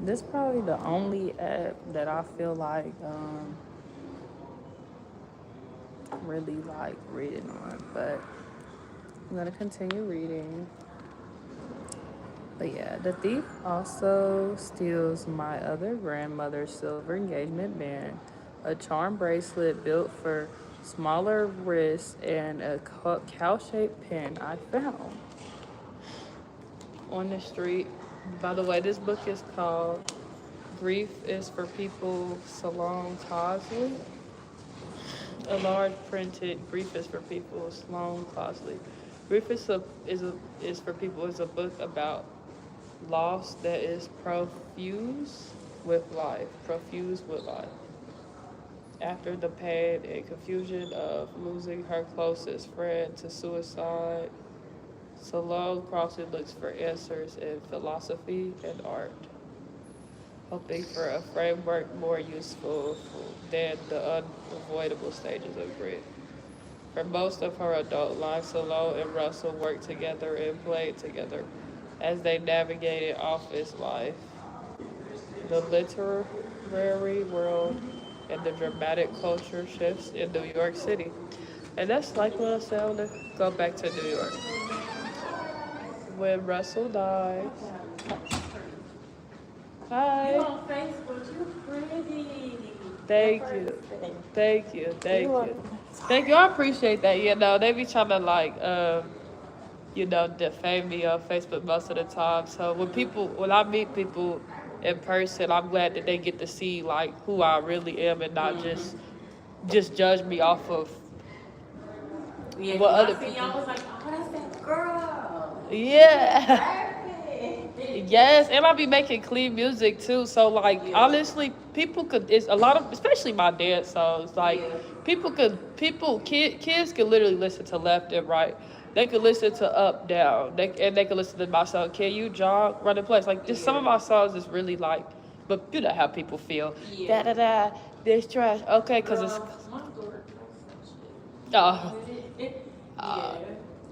This is probably the only app that I feel like really like reading on, but I'm gonna continue reading. But yeah, the thief also steals my other grandmother's silver engagement band, a charm bracelet built for smaller wrists, and a cow-shaped pin I found on the street. By the way, this book is called Grief is for People, Salome Closley. A large printed Grief is for People, Sloan Closley. Grief is for People is a book about loss that is profuse with life. After the pain and confusion of losing her closest friend to suicide, Salome Closley looks for answers in philosophy and art, hoping for a framework more useful than the unavoidable stages of grief. For most of her adult life, Salome and Russell worked together and played together as they navigated office life, the literary world, and the dramatic culture shifts in New York City. And that's like what I said, I want to go back to New York. When Russell dies. Hi. You on Facebook, you pretty. Thank you. Thank you. Thank you. Thank you. I appreciate that. You know, they be trying to like defame me on Facebook most of the time. So when I meet people in person, I'm glad that they get to see like who I really am and not just judge me off of what other people. I was like, oh, that's that girl. Yeah. Yes, and I be making clean music too. So like honestly, it's a lot of, especially my dance songs. Like kids can literally listen to left and right. They could listen to up down. They could listen to my song. Can you jog, run in place? Like just some of my songs is really like, but you know how people feel. Da da da. This trash. Okay, cause it's. Oh. Yeah.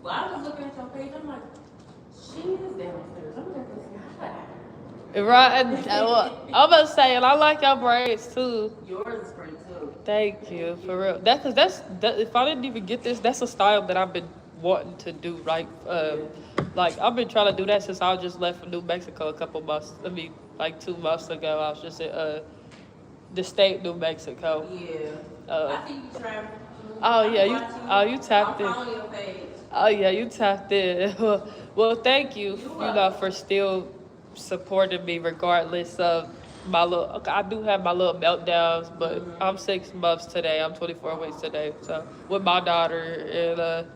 Well, I was looking at your page. I'm like, she is downstairs. I'm like, Right, I'm about to say, and I like your braids too. yours is pretty too. Thank you, for real. If I didn't even get this, that's a style that I've been wanting to do. Like I've been trying to do that since I just left for New Mexico a couple months. I mean, like 2 months ago. I was just in the state New Mexico. Yeah. I think you travel. Oh yeah, you tapped in. I'm following your page. Oh yeah, you tapped in. Well, thank you, for still supporting me regardless of my little. I do have my little meltdowns, but I'm 6 months today. I'm 24 weeks today. So with my daughter, and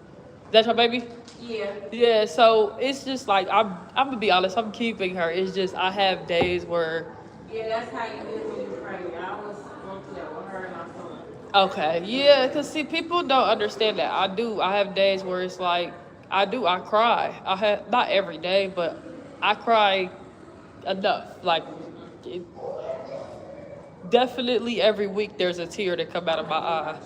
that's her baby. Yeah. Yeah. So it's just like I'm gonna be honest. I'm keeping her. It's just I have days where. Yeah, that's how you did when you were pregnant. I was going through that with her and my son. Okay, yeah, because see, people don't understand that. I have days where it's like, I cry. I have, not every day, but I cry enough. Like, it, definitely every week there's a tear that come out of my eye.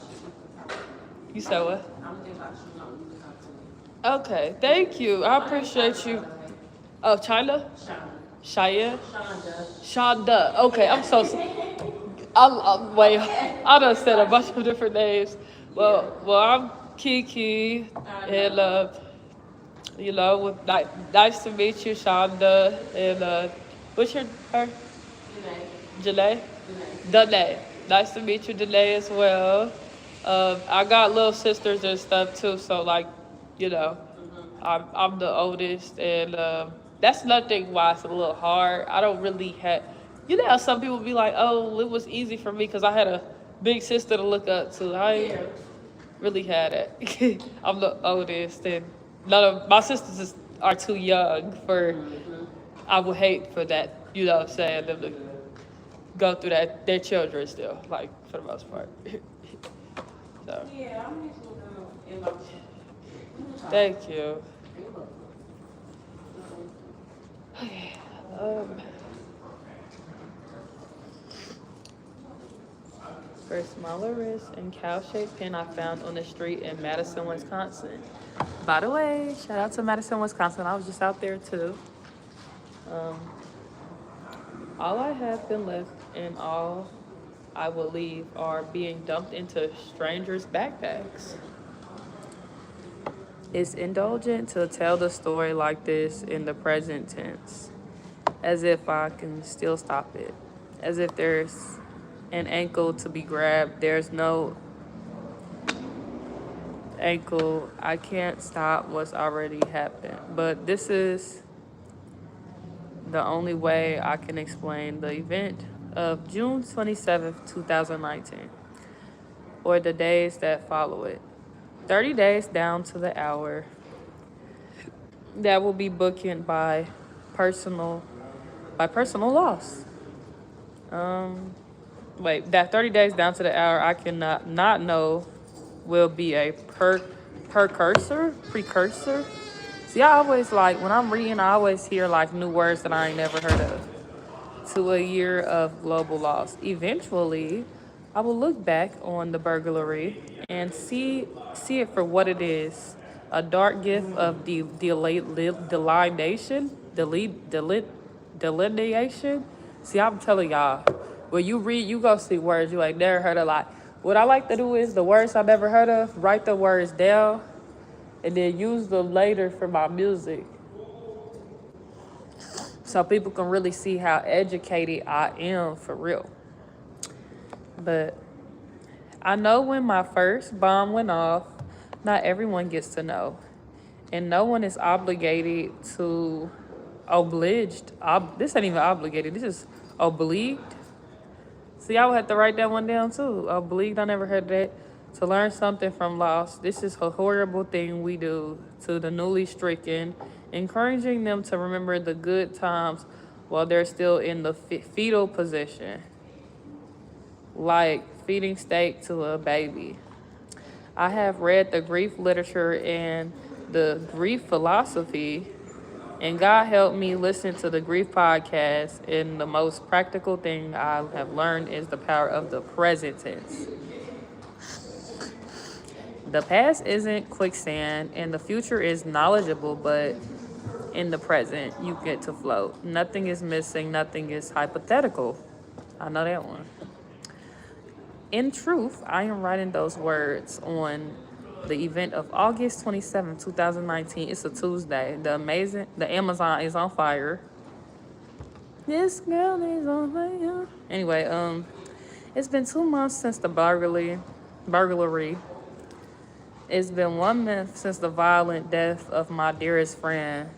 You said what? I'm thinking about you. No, you talk to me. Okay, thank you. I appreciate you. Oh, China? Cheyenne? Shonda. Okay, I'm so sorry. Wait, I done said a bunch of different names. Well, I'm Kiki, and nice to meet you, Shonda, and what's her? Janae. Danae. Nice to meet you, Danae, as well. I got little sisters and stuff too, so like, you know, I'm the oldest, and that's nothing why it's a little hard. I don't really have. You know how some people be like, oh, it was easy for me because I had a big sister to look up to. I ain't really had it. I'm the oldest, and none of my sisters are too young for. I would hate for that. You know what I'm saying? Them to go through that. Their children still, like for the most part. So. Yeah, I'm just going to Thank you. Okay. For smaller wrist and cow-shaped pin I found on the street in Madison, Wisconsin. By the way, shout out to Madison, Wisconsin. I was just out there too. All I have been left and all I will leave are being dumped into strangers' backpacks. It's indulgent to tell the story like this in the present tense, as if I can still stop it, as if there's an ankle to be grabbed. There's no ankle. I can't stop what's already happened. But this is the only way I can explain the event of June 27th, 2019, or the days that follow it. 30 days down to the hour that will be bookend personal personal loss. That 30 days down to the hour I cannot not know will be a precursor. See, I always like when I'm reading, I always hear like new words that I ain't never heard of. To a year of global loss. Eventually, I will look back on the burglary and see it for what it is. A dark gift of delineation. See, I'm telling y'all, when you read, you go see words you ain't never heard of. Like, what I like to do is the words I never heard of, write the words down, and then use them later for my music. So people can really see how educated I am for real. But I know when my first bomb went off, not everyone gets to know. And no one is obligated to this ain't even obligated, this is obliged. See, I would have to write that one down too. Obliged, I never heard that. To learn something from loss. This is a horrible thing we do to the newly stricken, encouraging them to remember the good times while they're still in the fetal position, like feeding steak to a baby. I have read the grief literature and the grief philosophy, and God helped me listen to the grief podcast, and the most practical thing I have learned is the power of the present tense. The past isn't quicksand, and the future is knowledgeable, but in the present, you get to float. Nothing is missing, nothing is hypothetical. I know that one. In truth, I am writing those words on the event of August 27, 2019. It's a Tuesday. The Amazon is on fire. This girl is on fire. Anyway, it's been 2 months since the burglary. It's been 1 month since the violent death of my dearest friend.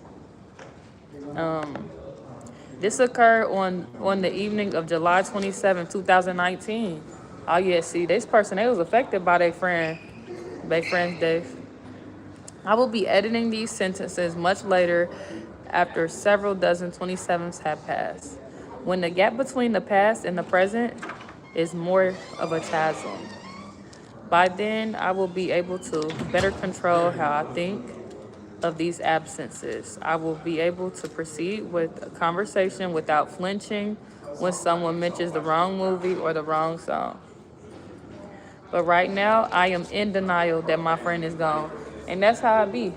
This occurred on the evening of July 27, 2019. Oh yeah, see, this person, they was affected by their friend's death. I will be editing these sentences much later after several dozen 27s have passed, when the gap between the past and the present is more of a chasm. By then, I will be able to better control how I think of these absences. I will be able to proceed with a conversation without flinching when someone mentions the wrong movie or the wrong song. But right now, I am in denial that my friend is gone. And that's how I be.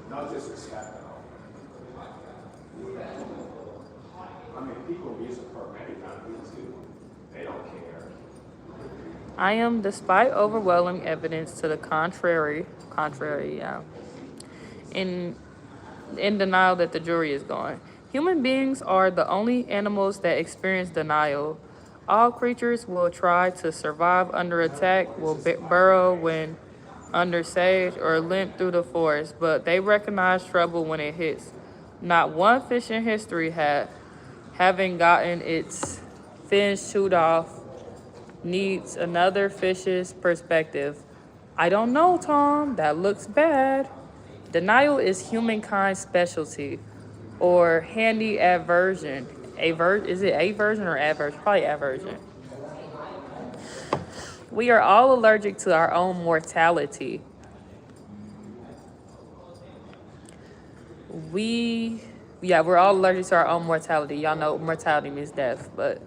Not disrespect. I mean, people abuse it for many times too. They don't care. I am, despite overwhelming evidence to the contrary, in denial that the jury is gone. Human beings are the only animals that experience denial. All creatures will try to survive under attack, will burrow when under siege, or limp through the forest, but they recognize trouble when it hits. Not one fish in history having gotten its fins chewed off, needs another fish's perspective. I don't know, Tom. That looks bad. Denial is humankind's specialty, or handy aversion. Is it aversion or aversion? Probably aversion. We are all allergic to our own mortality. We're all allergic to our own mortality. Y'all know mortality means death, but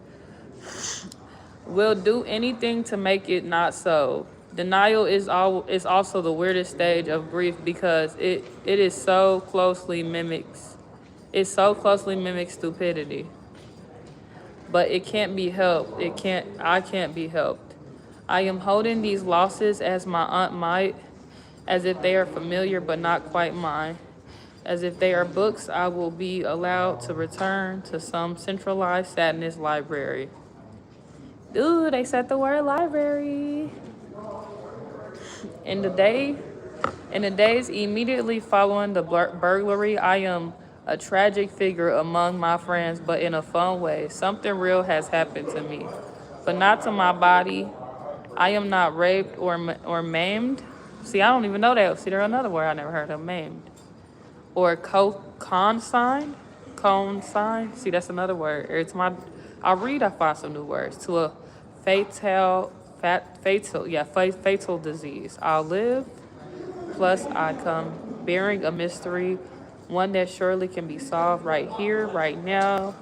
we'll do anything to make it not so. Denial is also the weirdest stage of grief because it is so closely mimics It so closely mimics stupidity. But it can't be helped. I can't be helped. I am holding these losses as my aunt might, as if they are familiar but not quite mine. As if they are books I will be allowed to return to some centralized sadness library. Ooh, they said the word library. In the day, in the days immediately following the burglary, I am a tragic figure among my friends, but in a fun way. Something real has happened to me, but not to my body. I am not raped or maimed. See, I don't even know that. See, there's another word I never heard of, maimed. Or consigned. Consigned. See, that's another word. Every time I read, I find some new words. To a fatal disease. I'll live. Plus, I come bearing a mystery, one that surely can be solved right here, right now,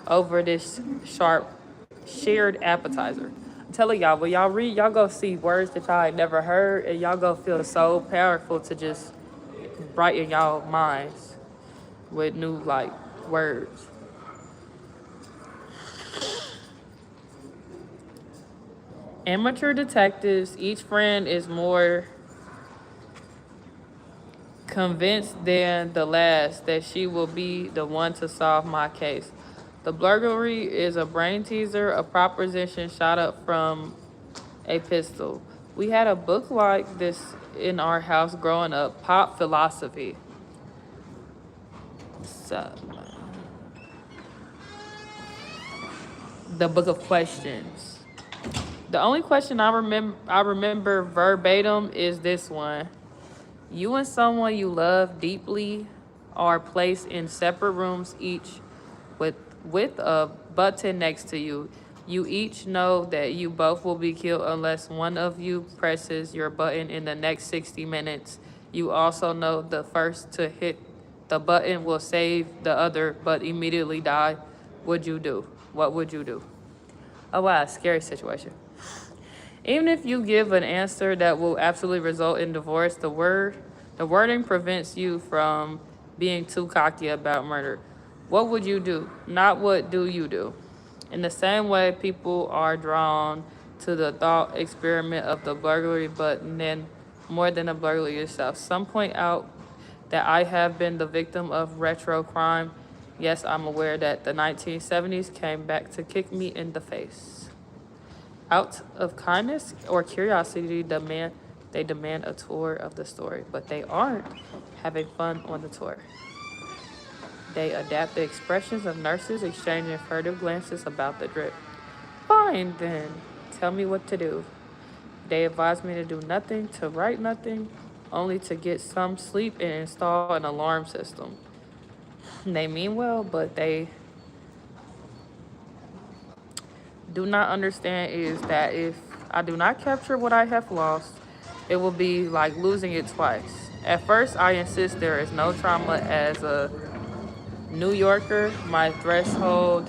over this sharp shared appetizer. I'm telling y'all, when y'all read, y'all go see words that y'all ain't never heard, and y'all go feel so powerful to just brighten y'all minds with new like words. Amateur detectives, each friend is more convinced than the last that she will be the one to solve my case. The burglary is a brain teaser, a proposition shot up from a pistol. We had a book like this in our house growing up, Pop Philosophy. So, the Book of Questions. The only question I remember verbatim is this one. You and someone you love deeply are placed in separate rooms, each with a button next to you. You each know that you both will be killed unless one of you presses your button in the next 60 minutes. You also know the first to hit the button will save the other, but immediately die. What would you do? Oh wow, scary situation. Even if you give an answer that will absolutely result in divorce, the wording prevents you from being too cocky about murder. What would you do? Not what do you do? In the same way, people are drawn to the thought experiment of the burglary, but then more than the burglary itself. Some point out that I have been the victim of retro crime. Yes, I'm aware that the 1970s came back to kick me in the face. Out of kindness or curiosity, they demand a tour of the story, but they aren't having fun on the tour. They adapt the expressions of nurses exchanging furtive glances about the drip. Fine, then. Tell me what to do. They advise me to do nothing, to write nothing, only to get some sleep and install an alarm system. They mean well, but they do not understand is that if I do not capture what I have lost, it will be like losing it twice. At first, I insist there is no trauma. As a New Yorker, my threshold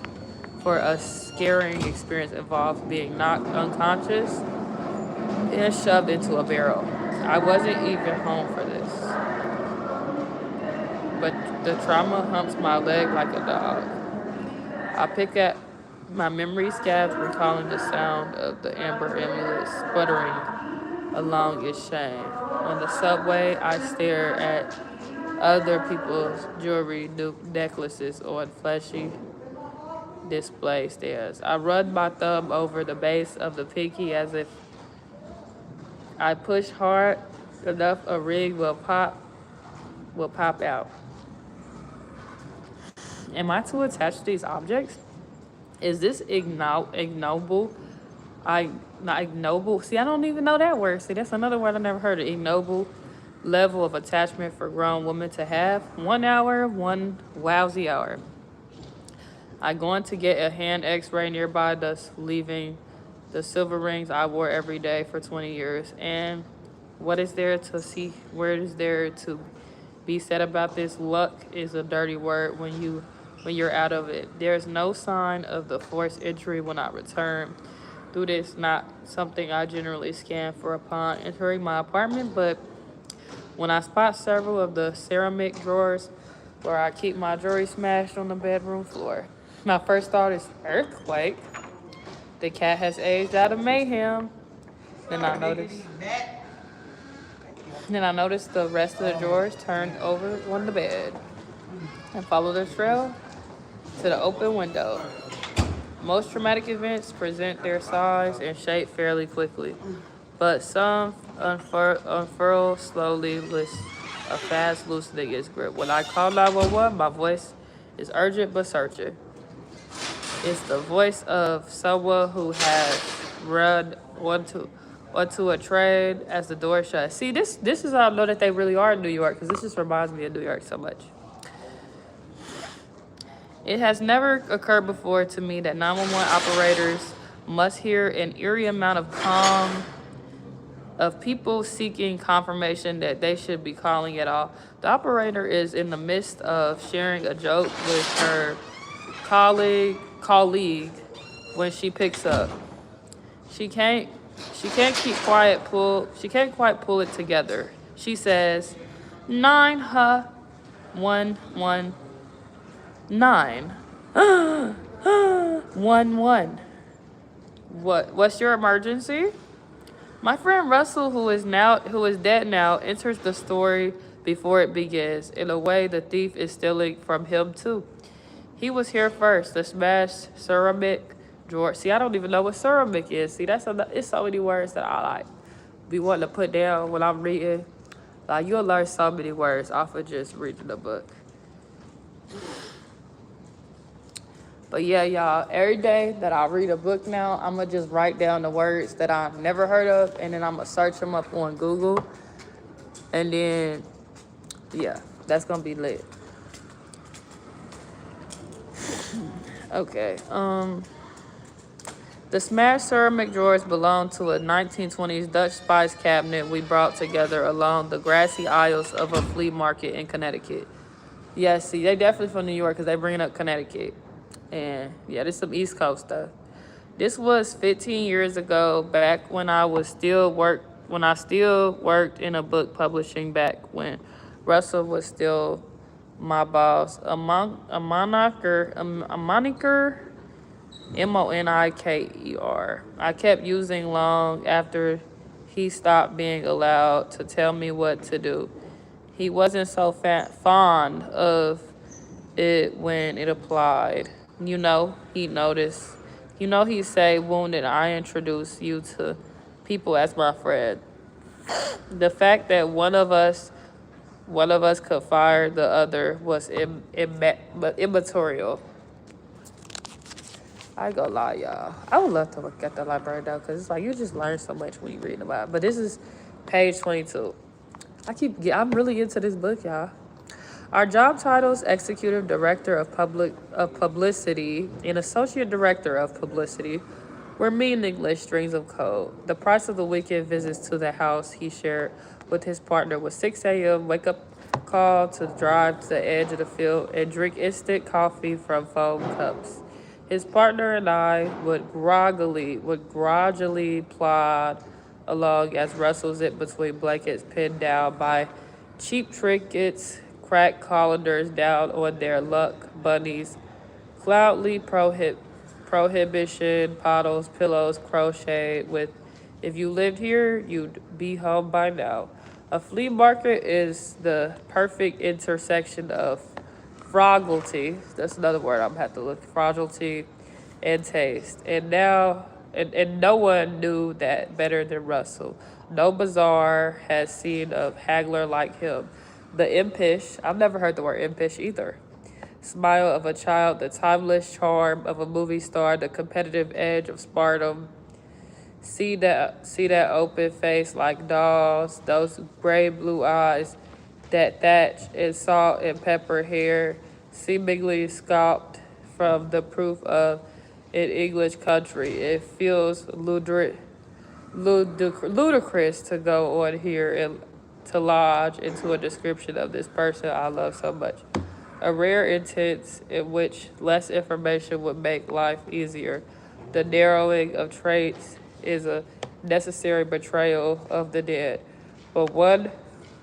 for a scaring experience involves being knocked unconscious and shoved into a barrel. I wasn't even home for this, but the trauma humps my leg like a dog. I pick at my memory scabs, recalling the sound of the amber amulet sputtering along its chain. On the subway, I stare at other people's jewelry necklaces on flashy display stairs. I run my thumb over the base of the pinky as if I push hard enough a ring will pop out. Am I too attached to these objects? Is this ignoble? Not ignoble. See, I don't even know that word. See, that's another word I never heard of. Ignoble level of attachment for grown women to have. 1 hour, one lousy hour. I going to get a hand x-ray nearby, thus leaving the silver rings I wore every day for 20 years. And what is there to see? Where is there to be said about this? Luck is a dirty word when you're out of it. There's no sign of the forced entry when I return. Through this, not something I generally scan for upon entering my apartment, but when I spot several of the ceramic drawers where I keep my jewelry smashed on the bedroom floor. My first thought is earthquake. The cat has aged out of mayhem. Then I noticed. Then I noticed the rest of the drawers turned over on the bed and followed the trail to the open window. Most traumatic events present their size and shape fairly quickly, but some unfurl slowly with a fast loosening its grip. When I call 911, my voice is urgent but searching. It's the voice of someone who has run onto a train as the door shuts. See, this is how I know that they really are in New York, because this just reminds me of New York so much. It has never occurred before to me that 911 operators must hear an eerie amount of people seeking confirmation that they should be calling at all. The operator is in the midst of sharing a joke with her colleague when she picks up. She can't quite pull it together. She says, 911. 11. What's your emergency? My friend Russell, who is dead now, enters the story before it begins. In a way, the thief is stealing from him too. He was here first. The smashed ceramic drawer. See, I don't even know what ceramic is. See, it's so many words that I like be wanting to put down when I'm reading. Like, you'll learn so many words off of just reading the book. But yeah, y'all, every day that I read a book now, I'm going to just write down the words that I've never heard of, and then I'm going to search them up on Google. And then, yeah, that's going to be lit. Okay, the smashed ceramic drawers belong to a 1920s Dutch spice cabinet we brought together along the grassy aisles of a flea market in Connecticut. Yeah, see, they definitely from New York because they bringing up Connecticut. And yeah, this is some East Coast stuff. This was 15 years ago, back when I still worked in a book publishing, back when Russell was still my boss. A moniker, Moniker. I kept using long after he stopped being allowed to tell me what to do. He wasn't so fond of it when it applied. You know, he'd notice. You know, he'd say, wounded, I introduce you to people as my friend. The fact that one of us could fire the other was immaterial. I ain't gonna lie, y'all. I would love to look at the library though, because it's like you just learn so much when you read about it. But this is page 22. I'm really into this book, y'all. Our job titles: Executive Director of Publicity and Associate Director of Publicity, were meaningless strings of code. The price of the weekend visits to the house he shared with his partner was 6 a.m. wake-up call to drive to the edge of the field and drink instant coffee from foam cups. His partner and I would gradually plod along as Russell zipped between blankets pinned down by cheap trinkets, cracked colanders down on their luck bunnies, cloudly prohibition bottles, pillows crocheted with, if you lived here, you'd be home by now. A flea market is the perfect intersection of fragility, that's another word I'm gonna have to look, fragility and taste. And no one knew that better than Russell. No bazaar has seen a haggler like him. The impish, I've never heard the word impish either. Smile of a child, the timeless charm of a movie star, the competitive edge of stardom. See that open face like dolls, those gray blue eyes, that thatch and salt and pepper hair, seemingly sculpted from the proof of an English country. It feels ludicrous to go on here and to lodge into a description of this person I love so much. A rare instance in which less information would make life easier. The narrowing of traits is a necessary betrayal of the dead, but one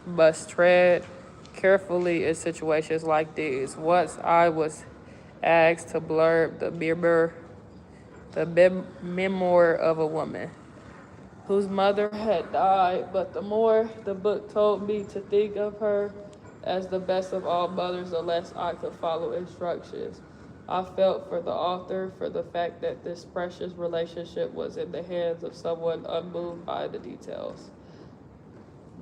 must tread carefully in situations like these. Once I was asked to blurb the memoir of a woman whose mother had died, but the more the book told me to think of her as the best of all mothers, the less I could follow instructions. I felt for the author for the fact that this precious relationship was in the hands of someone unmoved by the details.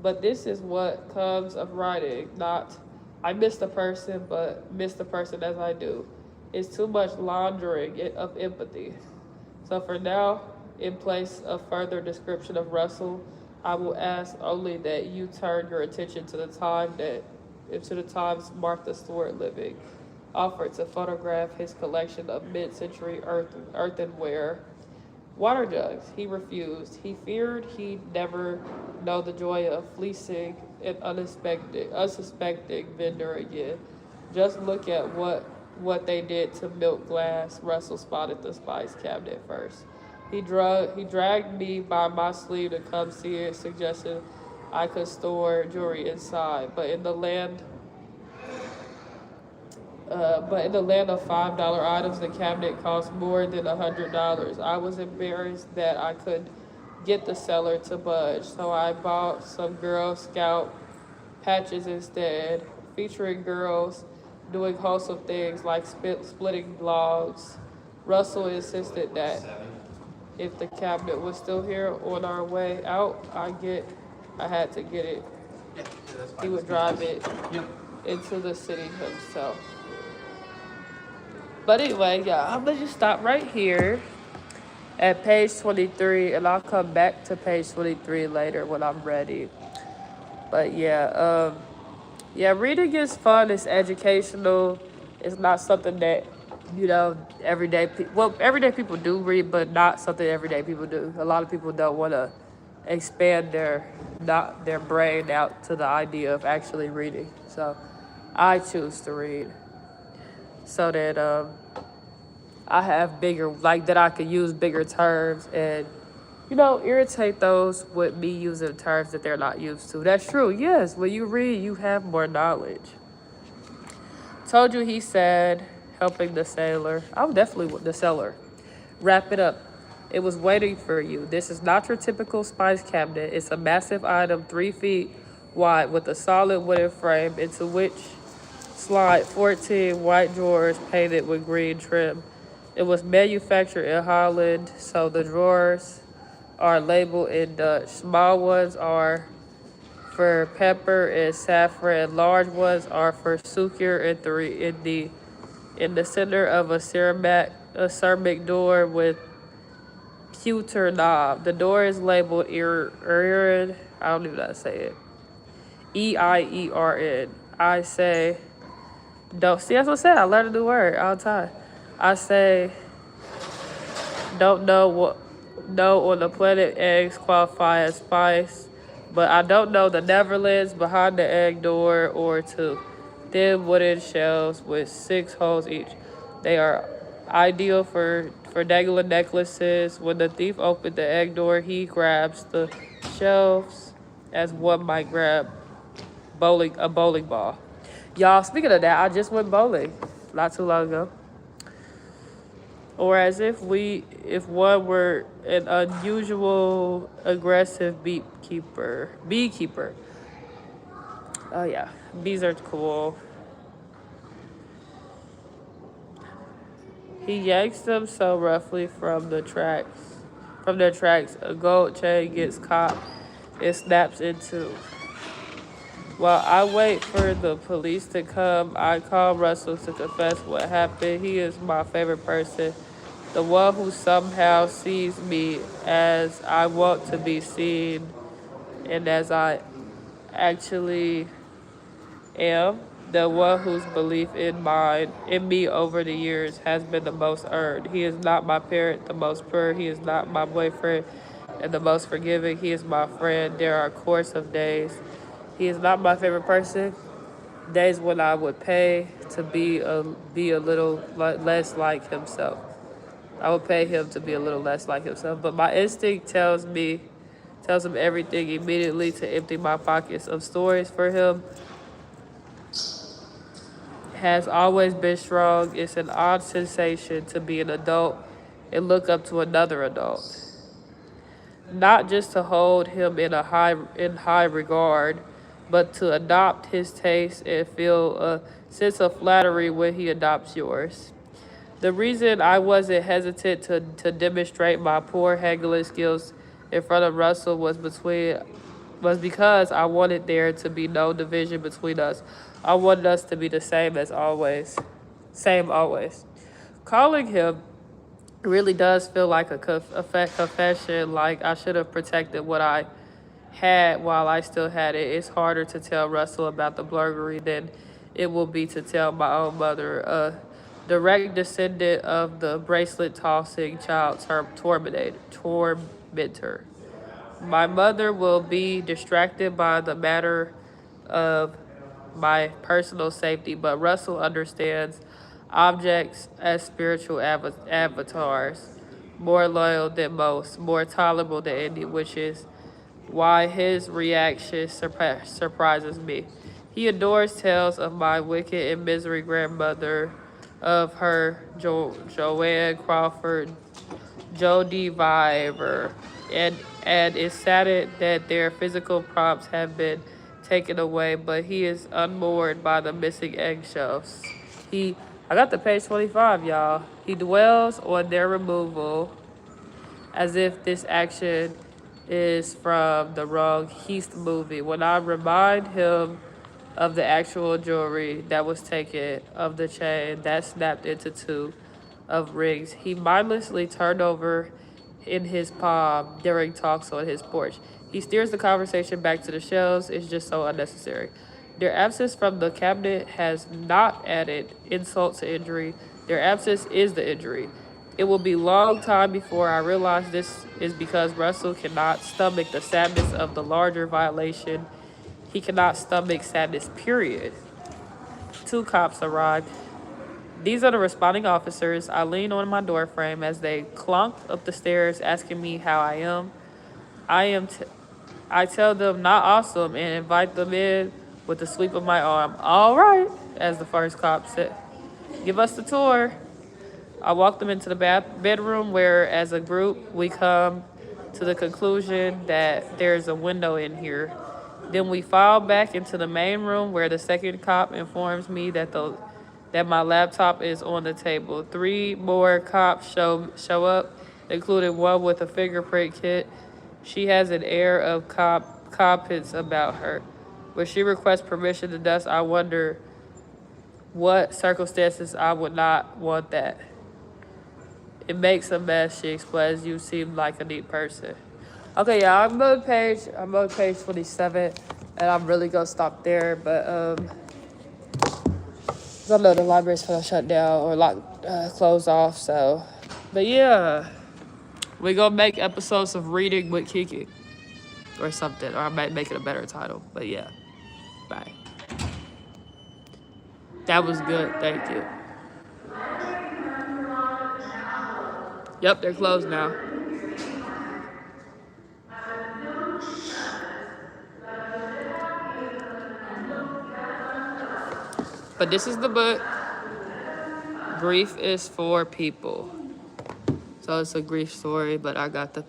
But this is what comes of writing, not I miss the person, but miss the person as I do. It's too much laundering of empathy. So for now, in place of further description of Russell, I will ask only that you turn your attention to the times Martha Stewart living offered to photograph his collection of mid-century earthenware water jugs. He refused. He feared he'd never know the joy of fleecing an unsuspecting vendor again. Just look at what they did to milk glass. Russell spotted the spice cabinet first. He dragged me by my sleeve to come see it, suggesting I could store jewelry inside. But in the land of $5 items, the cabinet cost more than $100. I was embarrassed that I could get the seller to budge, so I bought some Girl Scout patches instead, featuring girls doing wholesome things like splitting blogs. Russell insisted that if the cabinet was still here on our way out, I had to get it. He would drive it into the city himself. But anyway, yeah, I'm gonna just stop right here at page 23, and I'll come back to page 23 later when I'm ready. But yeah, reading is fun. It's educational. It's not something that everyday people do read, but not something everyday people do. A lot of people don't want to expand their brain out to the idea of actually reading. So I choose to read so that I have that I could use bigger terms and irritate those with me using terms that they're not used to. That's true. Yes, when you read, you have more knowledge. Told you, he said, helping the sailor. I'm definitely the seller. Wrap it up. It was waiting for you. This is not your typical spice cabinet. It's a massive item, 3 feet wide, with a solid wooden frame into which slide 14 white drawers painted with green trim. It was manufactured in Holland, so the drawers are labeled in Dutch. Small ones are for pepper and saffron. Large ones are for suiker and 3 in the center of a ceramic door with pewter knob. The door is labeled Eieren. I don't even know how to say it. Eieren. I say, don't see, that's what I said. I learned a new word all the time. I say, don't know on the planet eggs qualify as spice, but I don't know the Netherlands behind the egg door or 2 thin wooden shells with 6 holes each. They are ideal for dangling necklaces. When the thief opened the egg door, he grabs the shelves as one might grab a bowling ball. Y'all, speaking of that, I just went bowling not too long ago. Or as if one were an unusual, aggressive beekeeper. Oh yeah, bees are cool. He yanks them so roughly from their tracks, a gold chain gets caught and snaps in two. While I wait for the police to come, I call Russell to confess what happened. He is my favorite person, the one who somehow sees me as I want to be seen and as I actually am, the one whose belief in me over the years has been the most earned. He is not my parent, the most pure. He is not my boyfriend and the most forgiving. He is my friend. There are a course of days. He is not my favorite person. Days when I would pay to be a little less like himself. I would pay him to be a little less like himself. But my instinct tells him everything immediately to empty my pockets of stories for him. has always been strong. It's an odd sensation to be an adult and look up to another adult. Not just to hold him in high regard, but to adopt his taste and feel a sense of flattery when he adopts yours. The reason I wasn't hesitant to demonstrate my poor haggling skills in front of Russell was because I wanted there to be no division between us. I wanted us to be the same as always. Same always. Calling him really does feel like a confession, like I should have protected what I had while I still had it. It's harder to tell Russell about the burglary than it will be to tell my own mother, a direct descendant of the bracelet-tossing child tormentor. My mother will be distracted by the matter of my personal safety, but Russell understands objects as spiritual avatars, more loyal than most, more tolerable than any, which is why his reaction surprises me. He adores tales of my wicked and misery grandmother, of her Joanne Crawford, Jody Viver, and is saddened that their physical props have been taken away, but he is unmoored by the missing eggshells. I got the page 25, y'all. He dwells on their removal as if this action is from the wrong Heist movie. When I remind him of the actual jewelry that was taken, of the chain that snapped into two of rings, he mindlessly turned over in his palm during talks on his porch. He steers the conversation back to the shelves. It's just so unnecessary. Their absence from the cabinet has not added insult to injury. Their absence is the injury. It will be a long time before I realize this is because Russell cannot stomach the sadness of the larger violation. He cannot stomach sadness, period. 2 cops arrived. These are the responding officers. I lean on my door frame as they clunk up the stairs asking me how I am. I tell them not awesome and invite them in with a sweep of my arm. All right, as the first cop said. Give us the tour. I walk them into the bedroom where, as a group, we come to the conclusion that there's a window in here. Then we file back into the main room where the second cop informs me that my laptop is on the table. 3 more cops show up, including one with a fingerprint kit. She has an air of competence about her. When she requests permission to dust, I wonder what circumstances I would not want that. It makes a mess, she explains. You seem like a neat person. Okay, y'all, I'm on page 27, and I'm really gonna stop there, but I know the library's gonna shut down or close off, so. But yeah, we gonna make episodes of Reading with Kiki or something, or I might make it a better title, but yeah, bye. That was good, thank you. Yep, they're closed now. But this is the book. Grief is for people. So it's a grief story, but I got the